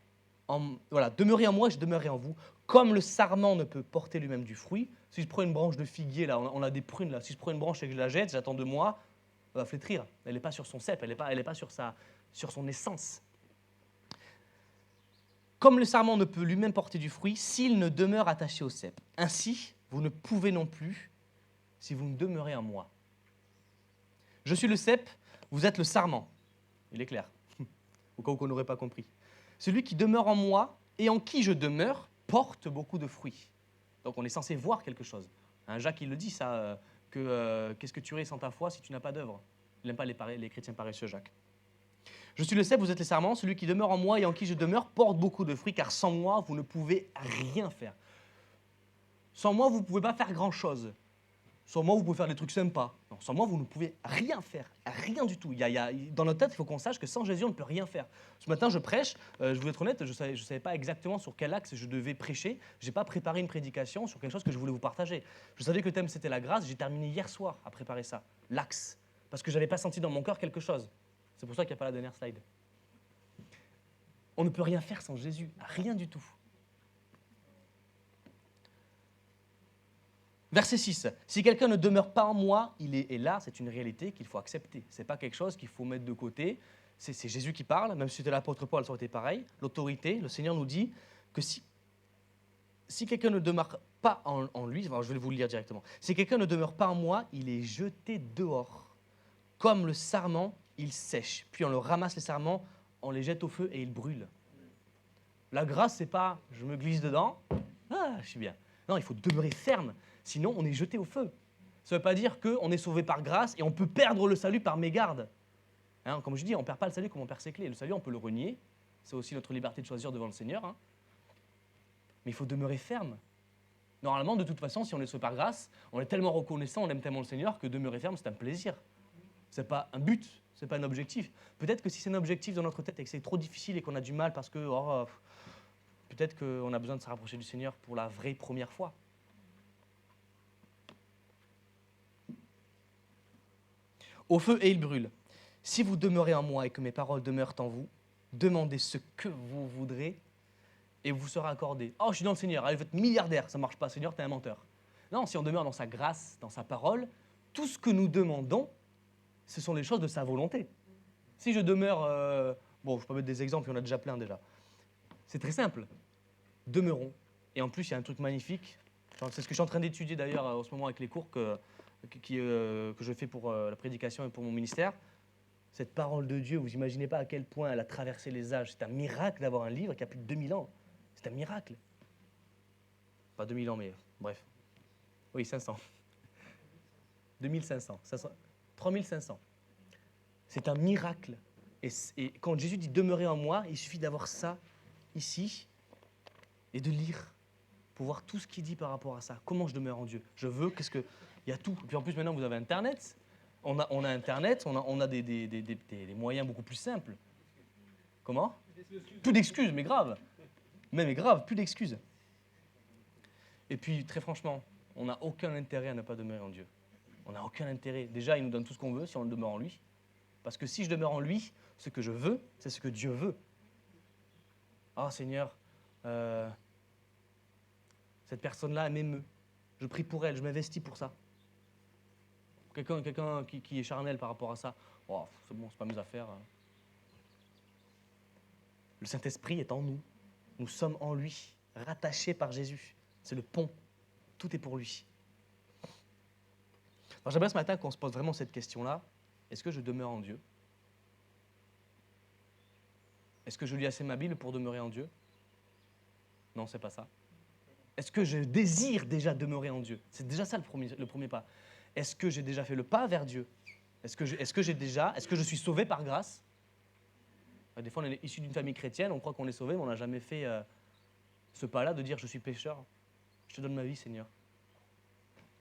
voilà, demeurez en moi, je demeurerai en vous. Comme le sarment ne peut porter lui-même du fruit, si je prends une branche de figuier, là, on a des prunes, là, si je prends une branche et que je la jette, j'attends 2 mois, elle va flétrir. Elle n'est pas sur son cep, elle n'est pas sur son essence. Comme le sarment ne peut lui-même porter du fruit, s'il ne demeure attaché au cep. Ainsi, vous ne pouvez non plus si vous ne demeurez en moi. Je suis le cep, vous êtes le sarment. Il est clair, au cas où on n'aurait pas compris. Celui qui demeure en moi et en qui je demeure porte beaucoup de fruits. Donc on est censé voir quelque chose. Hein, Jacques, il le dit ça, qu'est-ce que tu es sans ta foi si tu n'as pas d'œuvre? Il n'aime pas les chrétiens paresseux, Jacques. Je suis le cep, vous êtes les sarments. Celui qui demeure en moi et en qui je demeure porte beaucoup de fruits, car sans moi, vous ne pouvez rien faire. Sans moi, vous ne pouvez pas faire grand-chose. Sans moi, vous pouvez faire des trucs sympas. Non, sans moi, vous ne pouvez rien faire. Rien du tout. Dans notre tête, il faut qu'on sache que sans Jésus, on ne peut rien faire. Ce matin, je prêche. Je voulais être honnête, je ne savais pas exactement sur quel axe je devais prêcher. Je n'ai pas préparé une prédication sur quelque chose que je voulais vous partager. Je savais que le thème, c'était la grâce. J'ai terminé hier soir à préparer ça. L'axe. Parce que je n'avais pas senti dans mon cœur quelque chose. C'est pour ça qu'il n'y a pas la dernière slide. On ne peut rien faire sans Jésus. Rien du tout. Verset 6. Si quelqu'un ne demeure pas en moi, et là, c'est une réalité qu'il faut accepter. Ce n'est pas quelque chose qu'il faut mettre de côté. C'est Jésus qui parle, même si c'était l'apôtre Paul, ça aurait été pareil. L'autorité, le Seigneur nous dit que si quelqu'un ne demeure pas en lui, je vais vous le lire directement. Si quelqu'un ne demeure pas en moi, il est jeté dehors. Comme le sarment, il sèche. Puis on le ramasse les sarments, on les jette au feu et ils brûlent. La grâce, c'est pas je me glisse dedans, je suis bien. Non, il faut demeurer ferme. Sinon, on est jeté au feu. Ça ne veut pas dire qu'on est sauvé par grâce et on peut perdre le salut par mégarde. Hein, comme je dis, on ne perd pas le salut comme on perd ses clés. Le salut, on peut le renier. C'est aussi notre liberté de choisir devant le Seigneur. Hein. Mais il faut demeurer ferme. Normalement, de toute façon, si on est sauvé par grâce, on est tellement reconnaissant, on aime tellement le Seigneur que demeurer ferme, c'est un plaisir. Ce n'est pas un but, ce n'est pas un objectif. Peut-être que si c'est un objectif dans notre tête et que c'est trop difficile et qu'on a du mal parce que peut-être qu'on a besoin de se rapprocher du Seigneur pour la vraie première fois. Au feu et il brûle. Si vous demeurez en moi et que mes paroles demeurent en vous, demandez ce que vous voudrez et vous sera accordé. Oh, je suis dans le Seigneur, allez, vous êtes milliardaire, ça ne marche pas, Seigneur, tu es un menteur. Non, si on demeure dans sa grâce, dans sa parole, tout ce que nous demandons, ce sont les choses de sa volonté. Si je demeure... bon, je peux mettre des exemples, il y en a déjà plein déjà. C'est très simple. Demeurons. Et en plus, il y a un truc magnifique. C'est ce que je suis en train d'étudier d'ailleurs en ce moment avec les cours que je fais pour la prédication et pour mon ministère. Cette parole de Dieu, vous imaginez pas à quel point elle a traversé les âges. C'est un miracle d'avoir un livre qui a plus de 2000 ans. C'est un miracle. Pas 2000 ans, mais bref. Oui, 500. 2500. 3500. C'est un miracle. Et quand Jésus dit « demeurez en moi », il suffit d'avoir ça ici et de lire pour voir tout ce qu'il dit par rapport à ça. Comment je demeure en Dieu? Je veux, qu'est-ce que... Il y a tout. Et puis en plus, maintenant, vous avez Internet. On a Internet, on a des moyens beaucoup plus simples. Comment? Plus d'excuses, mais grave. Mais grave, plus d'excuses. Et puis, très franchement, on n'a aucun intérêt à ne pas demeurer en Dieu. On n'a aucun intérêt. Déjà, il nous donne tout ce qu'on veut si on demeure en lui. Parce que si je demeure en lui, ce que je veux, c'est ce que Dieu veut. Ah, Seigneur, cette personne-là, elle m'émeut. Je prie pour elle, je m'investis pour ça. Quelqu'un qui est charnel par rapport à ça, oh, c'est bon, c'est pas mes affaires. Le Saint-Esprit est en nous. Nous sommes en lui, rattachés par Jésus. C'est le pont. Tout est pour lui. Alors j'aimerais ce matin qu'on se pose vraiment cette question-là. Est-ce que je demeure en Dieu? Est-ce que je lis assez ma Bible pour demeurer en Dieu? Non, c'est pas ça. Est-ce que je désire déjà demeurer en Dieu? C'est déjà ça le premier pas. Est-ce que j'ai déjà fait le pas vers Dieu? Est-ce que je suis sauvé par grâce? Des fois, on est issu d'une famille chrétienne, on croit qu'on est sauvé, mais on n'a jamais fait ce pas-là de dire « je suis pécheur, je te donne ma vie, Seigneur ».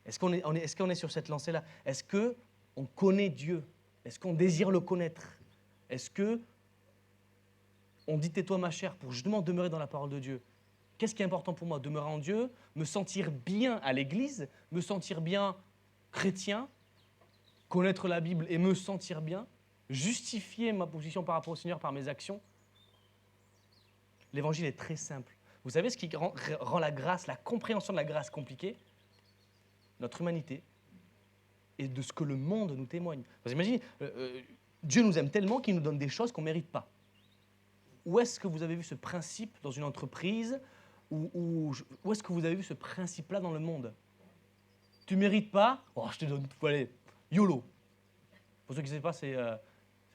Est-ce qu'on est sur cette lancée-là? Est-ce qu'on connaît Dieu? Est-ce qu'on désire le connaître? Est-ce que on dit tais-toi ma chère pour justement demeurer dans la parole de Dieu? Qu'est-ce qui est important pour moi? Demeurer en Dieu, me sentir bien à l'église, me sentir bien chrétien, connaître la Bible et me sentir bien, justifier ma position par rapport au Seigneur par mes actions. L'évangile est très simple. Vous savez ce qui rend la grâce, la compréhension de la grâce compliquée? Notre humanité et de ce que le monde nous témoigne. Vous imaginez, Dieu nous aime tellement qu'il nous donne des choses qu'on ne mérite pas. Où est-ce que vous avez vu ce principe dans une entreprise? Où est-ce que vous avez vu ce principe-là dans le monde? Tu ne mérites pas? Oh, je te donne tout. Allez, YOLO. Pour ceux qui ne savent pas, c'est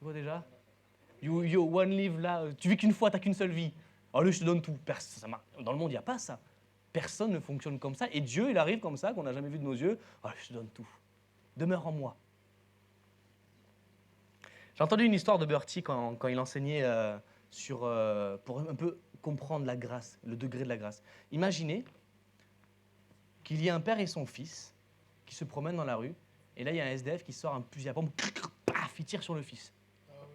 quoi déjà? You one live là. Tu vis qu'une fois, tu n'as qu'une seule vie. Alors lui, je te donne tout. Dans le monde, il n'y a pas ça. Personne ne fonctionne comme ça. Et Dieu, il arrive comme ça, qu'on n'a jamais vu de nos yeux. Oh, je te donne tout. Demeure en moi. J'ai entendu une histoire de Bertie quand il enseignait pour un peu comprendre la grâce, le degré de la grâce. Imaginez qu'il y a un père et son fils qui se promènent dans la rue, et là, il y a un SDF qui sort un fusil à pompe, paf, il tire sur le fils. Ah ouais.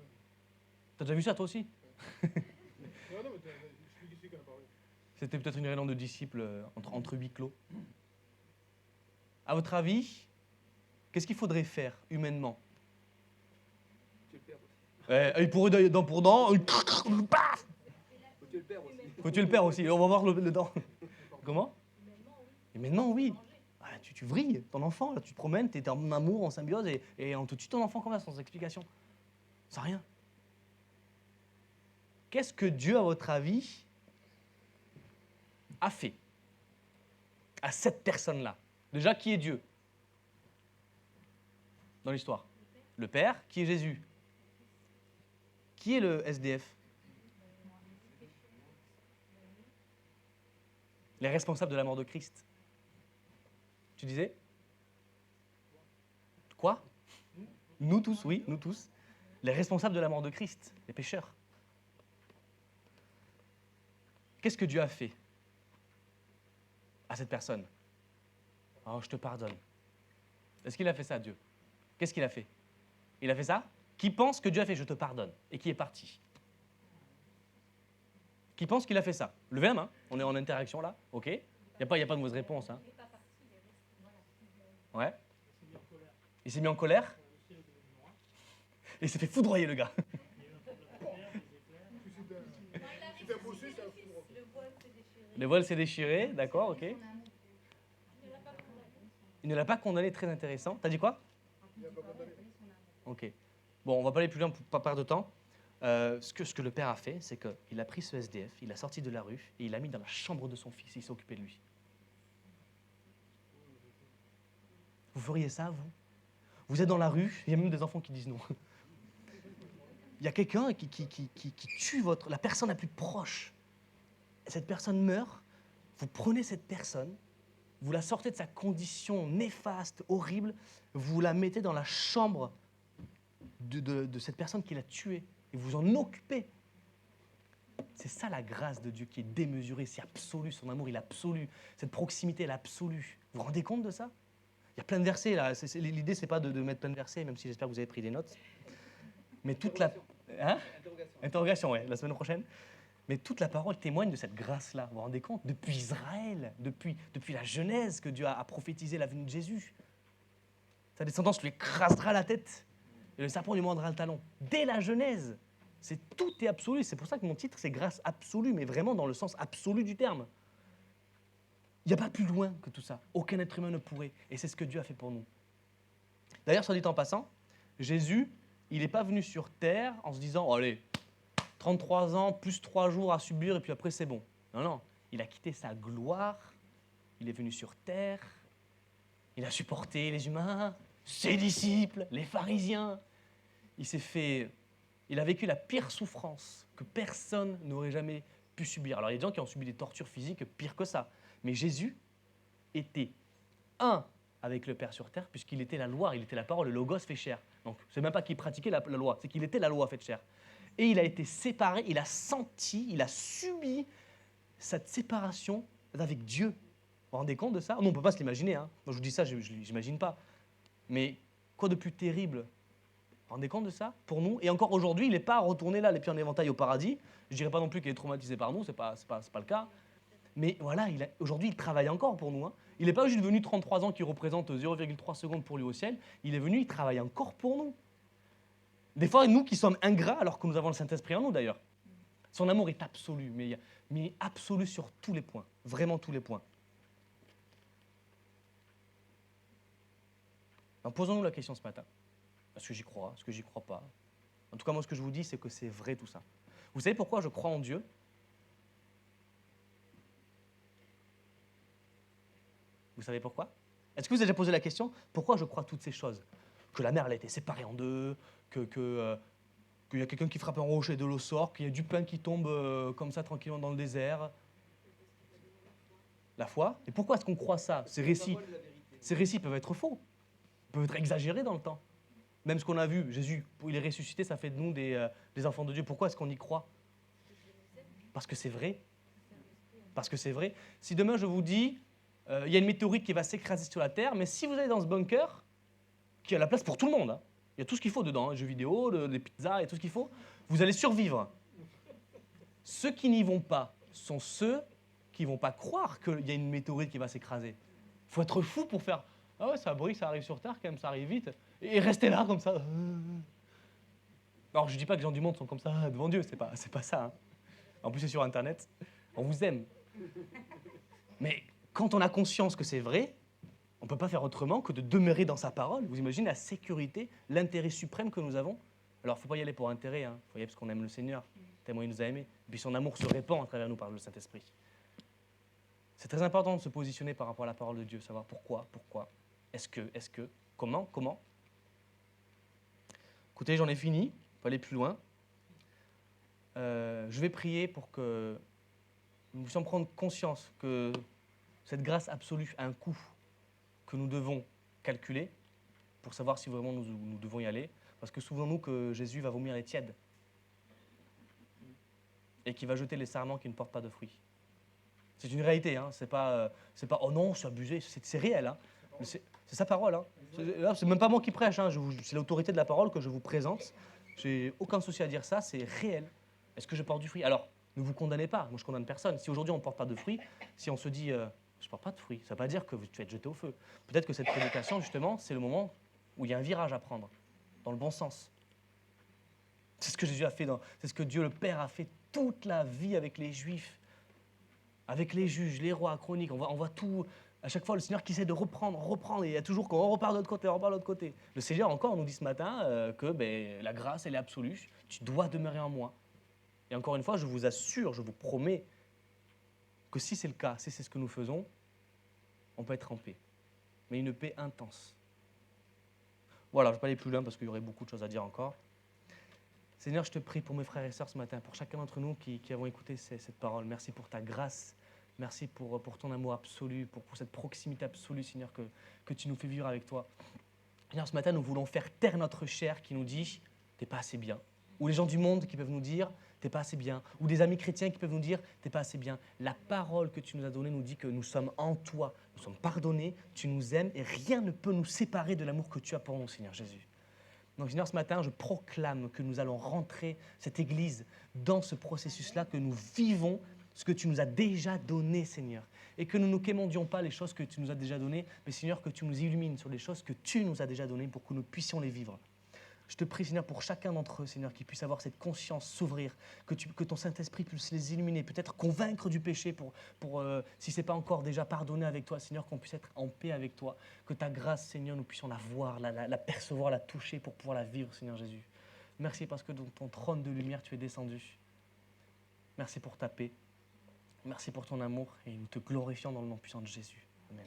T'as déjà vu ça, toi aussi? Non, non, mais je suis ici qu'on a parlé. C'était peut-être une réunion de disciples entre huis clos. À votre avis, qu'est-ce qu'il faudrait faire humainement? Tu es le père aussi. Il pourrait dent pour dent, paf! Faut tuer le père aussi. Faut tuer le père aussi, on va voir le dent. Comment? Et maintenant, oui. Ah, tu vrilles ton enfant, là, tu te promènes, tu es en amour, en symbiose, et on te tue ton enfant comme ça, sans explication. Sans rien. Qu'est-ce que Dieu, à votre avis, a fait à cette personne-là? Déjà, qui est Dieu dans l'histoire? Le Père. Qui est Jésus? Qui est le SDF? Les responsables de la mort de Christ. Tu disais? Quoi? Nous tous, oui, nous tous. Les responsables de la mort de Christ, les pécheurs. Qu'est-ce que Dieu a fait à cette personne? Oh, je te pardonne. Est-ce qu'il a fait ça, Dieu? Qu'est-ce qu'il a fait? Il a fait ça? Qui pense que Dieu a fait je te pardonne et qui est parti? Qui pense qu'il a fait ça? Levez la main, on est en interaction là, ok? Il n'y a pas de mauvaise réponse. Hein. Ouais. Il s'est mis en colère. Et il s'est fait foudroyer, le gars. Tu fais pousser, ça fout. Le voile s'est déchiré, d'accord, ok. Il ne l'a pas condamné, très intéressant. T'as dit quoi? Il n'a pas condamné. Ok. Bon, on va pas aller plus loin pour pas perdre de temps. Ce que le père a fait, c'est qu'il a pris ce SDF, il l'a sorti de la rue et il l'a mis dans la chambre de son fils. Il s'est occupé de lui. Vous feriez ça, vous? Vous êtes dans la rue, il y a même des enfants qui disent non. Il y a quelqu'un qui tue la personne la plus proche. Cette personne meurt, vous prenez cette personne, vous la sortez de sa condition néfaste, horrible, vous la mettez dans la chambre de cette personne qui l'a tuée et vous en occupez. C'est ça la grâce de Dieu qui est démesurée, c'est absolu, son amour il est absolu, cette proximité elle est absolue. Vous vous rendez compte de ça? Il y a plein de versets là, l'idée c'est pas de mettre plein de versets, même si j'espère que vous avez pris des notes. Mais toute la... Hein? Interrogation, ouais, la semaine prochaine. Mais toute la parole témoigne de cette grâce-là. Vous vous rendez compte? Depuis Israël, depuis la Genèse, que Dieu a prophétisé la venue de Jésus. Sa descendance lui écrasera la tête et le serpent lui mordra le talon. Dès la Genèse, tout est absolu. C'est pour ça que mon titre, c'est grâce absolue, mais vraiment dans le sens absolu du terme. Il n'y a pas plus loin que tout ça. Aucun être humain ne pourrait. Et c'est ce que Dieu a fait pour nous. D'ailleurs, soit dit en passant, Jésus, il n'est pas venu sur terre en se disant oh, « Allez, 33 ans, plus 3 jours à subir, et puis après c'est bon. » Non, non. Il a quitté sa gloire. Il est venu sur terre. Il a supporté les humains, ses disciples, les pharisiens. Il a vécu la pire souffrance que personne n'aurait jamais pu subir. Alors, il y a des gens qui ont subi des tortures physiques pires que ça. Mais Jésus était un avec le Père sur terre, puisqu'il était la loi, il était la parole, le logos fait chair. Donc, c'est même pas qu'il pratiquait la loi, c'est qu'il était la loi faite chair. Et il a été séparé, il a senti, il a subi cette séparation avec Dieu. Vous vous rendez compte de ça? Non, on ne peut pas se l'imaginer. Hein. Moi, je vous dis ça, je ne l'imagine pas. Mais quoi de plus terrible? vous rendez compte de ça? Pour nous, et encore aujourd'hui, il n'est pas retourné là, les pieds en éventail au paradis. Je ne dirais pas non plus qu'il est traumatisé par nous, c'est pas le cas. Mais voilà, aujourd'hui, il travaille encore pour nous. Hein. Il n'est pas juste venu 33 ans qui représente 0,3 secondes pour lui au ciel. Il est venu, il travaille encore pour nous. Des fois, nous qui sommes ingrats, alors que nous avons le Saint-Esprit en nous d'ailleurs. Son amour est absolu, mais absolu sur tous les points. Vraiment tous les points. Alors, posons-nous la question ce matin. Est-ce que j'y crois? Est-ce que j'y crois pas? En tout cas, moi, ce que je vous dis, c'est que c'est vrai tout ça. Vous savez pourquoi je crois en Dieu? Vous savez pourquoi? Est-ce que vous avez déjà posé la question? Pourquoi je crois toutes ces choses? Que la mer, elle a été séparée en deux, qu'il y a quelqu'un qui frappe un rocher et de l'eau sort, qu'il y a du pain qui tombe comme ça tranquillement dans le désert. La foi. Et pourquoi est-ce qu'on croit ça? Ces récits peuvent être faux, peuvent être exagérés dans le temps. Même ce qu'on a vu, Jésus, il est ressuscité, ça fait de nous des enfants de Dieu. Pourquoi est-ce qu'on y croit? Parce que c'est vrai. Parce que c'est vrai. Si demain je vous dis, il y a une météorite qui va s'écraser sur la Terre, mais si vous allez dans ce bunker, qui a la place pour tout le monde, hein, il y a tout ce qu'il faut dedans, hein, jeux vidéo, des pizzas et tout ce qu'il faut, vous allez survivre. Ceux qui n'y vont pas sont ceux qui ne vont pas croire qu'il y a une météorite qui va s'écraser. Il faut être fou pour faire « Ah ouais, ça brille, ça arrive sur Terre, quand même, ça arrive vite. » Et rester là comme ça. Alors, je ne dis pas que les gens du monde sont comme ça devant Dieu, c'est pas ça. Hein. En plus, c'est sur Internet. On vous aime. Mais quand on a conscience que c'est vrai, on ne peut pas faire autrement que de demeurer dans sa parole. Vous imaginez la sécurité, l'intérêt suprême que nous avons? Alors, il ne faut pas y aller pour intérêt, hein. Il faut y aller parce qu'on aime le Seigneur, tellement il nous a aimés. Et puis son amour se répand à travers nous par le Saint-Esprit. C'est très important de se positionner par rapport à la parole de Dieu, savoir pourquoi, est-ce que, comment. Écoutez, j'en ai fini, il faut aller plus loin. Je vais prier pour que nous puissions prendre conscience que cette grâce absolue a un coût que nous devons calculer pour savoir si vraiment nous devons y aller. Parce que souvenons-nous que Jésus va vomir les tièdes et qu'il va jeter les sarments qui ne portent pas de fruits. C'est une réalité, hein. C'est pas « oh non, c'est abusé », c'est réel. Hein. C'est sa parole. Hein. C'est même pas moi qui prêche, hein. C'est l'autorité de la parole que je vous présente. J'ai aucun souci à dire ça, c'est réel. Est-ce que je porte du fruit? Alors, ne vous condamnez pas, moi je condamne personne. Si aujourd'hui on ne porte pas de fruits, si on se dit je ne porte pas de fruits, ça ne veut pas dire que tu vas être jeté au feu. Peut-être que cette prédication, justement, c'est le moment où il y a un virage à prendre, dans le bon sens. C'est ce que Jésus a fait, c'est ce que Dieu le Père a fait toute la vie avec les Juifs, avec les juges, les rois, chroniques. On voit tout. À chaque fois, le Seigneur qui essaie de reprendre, et il y a toujours quand on repart de l'autre côté, on repart de l'autre côté. Le Seigneur encore nous dit ce matin que la grâce, elle est absolue, tu dois demeurer en moi. Et encore une fois, je vous assure, je vous promets que si c'est le cas, si c'est ce que nous faisons, on peut être en paix. Mais une paix intense. Voilà, je ne vais pas aller plus loin parce qu'il y aurait beaucoup de choses à dire encore. Seigneur, je te prie pour mes frères et sœurs ce matin, pour chacun d'entre nous qui avons écouté cette parole. Merci pour ta grâce. Merci pour ton amour absolu, pour cette proximité absolue, Seigneur, que tu nous fais vivre avec toi. Seigneur, ce matin, nous voulons faire taire notre chair qui nous dit « t'es pas assez bien ». Ou les gens du monde qui peuvent nous dire « t'es pas assez bien ». Ou des amis chrétiens qui peuvent nous dire « t'es pas assez bien ». La parole que tu nous as donnée nous dit que nous sommes en toi, nous sommes pardonnés, tu nous aimes et rien ne peut nous séparer de l'amour que tu as pour nous, Seigneur Jésus. Donc, Seigneur, ce matin, je proclame que nous allons rentrer, cette Église, dans ce processus-là, que nous vivons ce que tu nous as déjà donné, Seigneur. Et que nous ne quémandions pas les choses que tu nous as déjà données, mais, Seigneur, que tu nous illumines sur les choses que tu nous as déjà données pour que nous puissions les vivre. Je te prie, Seigneur, pour chacun d'entre eux, Seigneur, qu'ils puissent avoir cette conscience, s'ouvrir, que ton Saint-Esprit puisse les illuminer, peut-être convaincre du péché si ce n'est pas encore déjà pardonné avec toi, Seigneur, qu'on puisse être en paix avec toi, que ta grâce, Seigneur, nous puissions la voir, la percevoir, la toucher pour pouvoir la vivre, Seigneur Jésus. Merci parce que dans ton trône de lumière, tu es descendu. Merci pour ta paix. Merci pour ton amour et nous te glorifions dans le nom puissant de Jésus. Amen.